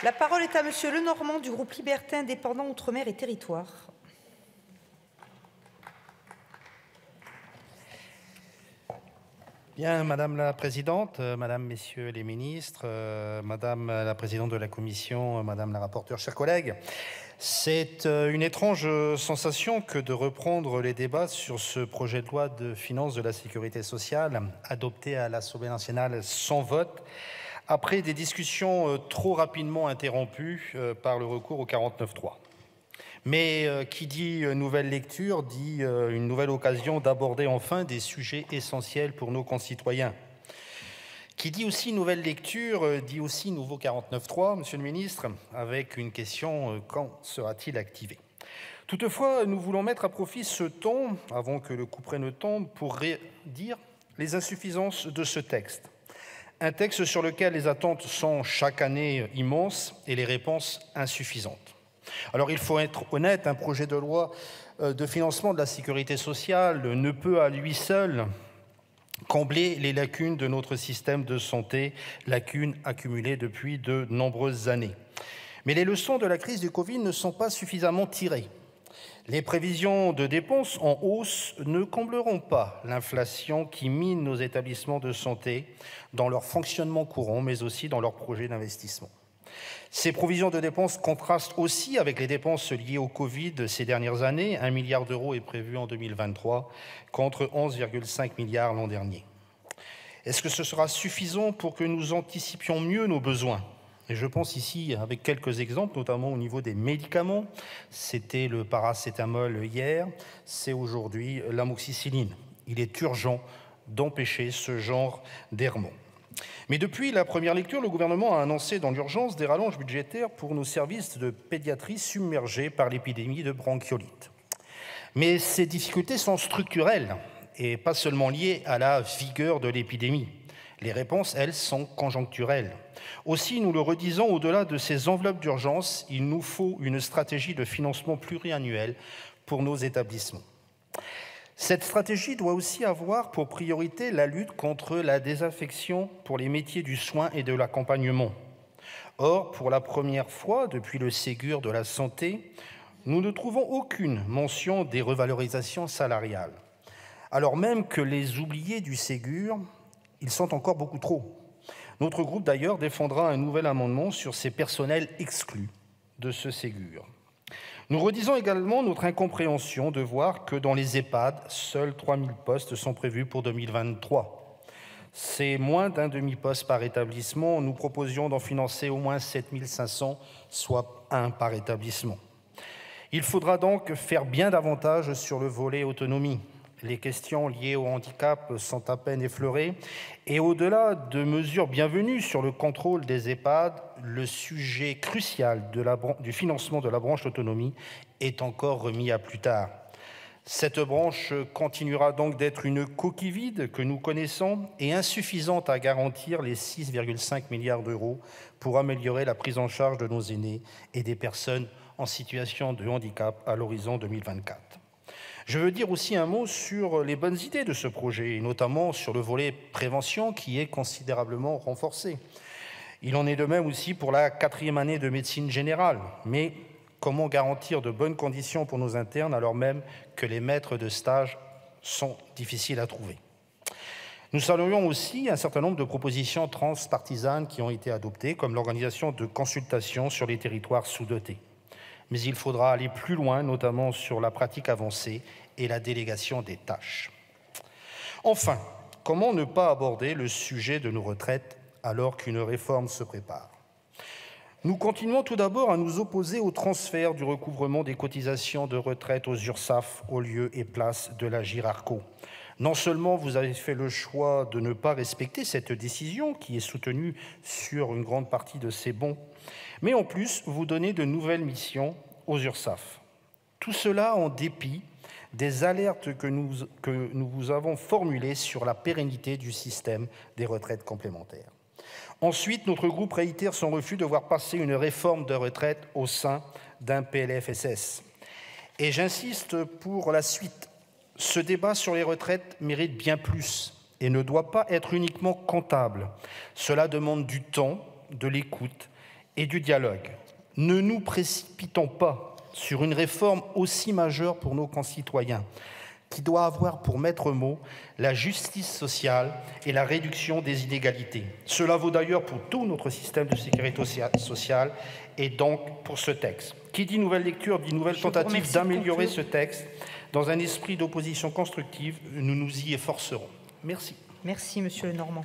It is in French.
La parole est à Monsieur Lenormand du groupe Liberté Indépendant Outre-mer et Territoires. Bien, Madame la Présidente, Madame, Messieurs les ministres, Madame la Présidente de la Commission, Madame la rapporteure, chers collègues, c'est une étrange sensation que de reprendre les débats sur ce projet de loi de finances de la sécurité sociale adopté à l'Assemblée nationale sans vote, après des discussions trop rapidement interrompues par le recours au 49.3. Mais qui dit nouvelle lecture dit une nouvelle occasion d'aborder enfin des sujets essentiels pour nos concitoyens. Qui dit aussi nouvelle lecture dit aussi nouveau 49.3, Monsieur le Ministre, avec une question, quand sera-t-il activé? Toutefois, nous voulons mettre à profit ce temps, avant que le coup prenne le temps, pour dire les insuffisances de ce texte. Un texte sur lequel les attentes sont chaque année immenses et les réponses insuffisantes. Alors il faut être honnête, un projet de loi de financement de la sécurité sociale ne peut à lui seul combler les lacunes de notre système de santé, lacunes accumulées depuis de nombreuses années. Mais les leçons de la crise du Covid ne sont pas suffisamment tirées. Les prévisions de dépenses en hausse ne combleront pas l'inflation qui mine nos établissements de santé dans leur fonctionnement courant, mais aussi dans leurs projets d'investissement. Ces provisions de dépenses contrastent aussi avec les dépenses liées au Covid ces dernières années. 1 milliard d'euros est prévu en 2023 contre 11,5 milliards l'an dernier. Est-ce que ce sera suffisant pour que nous anticipions mieux nos besoins? Et je pense ici avec quelques exemples, notamment au niveau des médicaments. C'était le paracétamol hier, c'est aujourd'hui l'amoxicilline. Il est urgent d'empêcher ce genre d'errement. Mais depuis la première lecture, le gouvernement a annoncé dans l'urgence des rallonges budgétaires pour nos services de pédiatrie submergés par l'épidémie de bronchiolite. Mais ces difficultés sont structurelles et pas seulement liées à la vigueur de l'épidémie. Les réponses, elles, sont conjoncturelles. Aussi, nous le redisons, au-delà de ces enveloppes d'urgence, il nous faut une stratégie de financement pluriannuelle pour nos établissements. Cette stratégie doit aussi avoir pour priorité la lutte contre la désaffection pour les métiers du soin et de l'accompagnement. Or, pour la première fois depuis le Ségur de la santé, nous ne trouvons aucune mention des revalorisations salariales. Alors même que les oubliés du Ségur, ils sont encore beaucoup trop. Notre groupe, d'ailleurs, défendra un nouvel amendement sur ces personnels exclus de ce Ségur. Nous redisons également notre incompréhension de voir que dans les EHPAD, seuls 3 000 postes sont prévus pour 2023. C'est moins d'un demi-poste par établissement. Nous proposions d'en financer au moins 7 500, soit un par établissement. Il faudra donc faire bien davantage sur le volet autonomie. Les questions liées au handicap sont à peine effleurées. Et au-delà de mesures bienvenues sur le contrôle des EHPAD, le sujet crucial du financement de la branche autonomie est encore remis à plus tard. Cette branche continuera donc d'être une coquille vide que nous connaissons et insuffisante à garantir les 6,5 milliards d'euros pour améliorer la prise en charge de nos aînés et des personnes en situation de handicap à l'horizon 2024. Je veux dire aussi un mot sur les bonnes idées de ce projet, et notamment sur le volet prévention qui est considérablement renforcé. Il en est de même aussi pour la 4e année de médecine générale. Mais comment garantir de bonnes conditions pour nos internes alors même que les maîtres de stage sont difficiles à trouver? Nous saluons aussi un certain nombre de propositions transpartisanes qui ont été adoptées, comme l'organisation de consultations sur les territoires sous-dotés. Mais il faudra aller plus loin, notamment sur la pratique avancée et la délégation des tâches. Enfin, comment ne pas aborder le sujet de nos retraites alors qu'une réforme se prépare? Nous continuons tout d'abord à nous opposer au transfert du recouvrement des cotisations de retraite aux URSSAF au lieu et place de l'Agirc-Arrco. Non seulement vous avez fait le choix de ne pas respecter cette décision qui est soutenue sur une grande partie de ses bons, mais en plus, vous donnez de nouvelles missions aux URSSAF. Tout cela en dépit des alertes que nous vous avons formulées sur la pérennité du système des retraites complémentaires. Ensuite, notre groupe réitère son refus de voir passer une réforme de retraite au sein d'un PLFSS. Et j'insiste pour la suite. Ce débat sur les retraites mérite bien plus et ne doit pas être uniquement comptable. Cela demande du temps, de l'écoute et du dialogue. Ne nous précipitons pas sur une réforme aussi majeure pour nos concitoyens, qui doit avoir pour maître mot la justice sociale et la réduction des inégalités. Cela vaut d'ailleurs pour tout notre système de sécurité sociale et donc pour ce texte. Qui dit nouvelle lecture dit nouvelle tentative d'améliorer ce texte. Dans un esprit d'opposition constructive, nous nous y efforcerons. Merci. Merci, Monsieur Lenormand.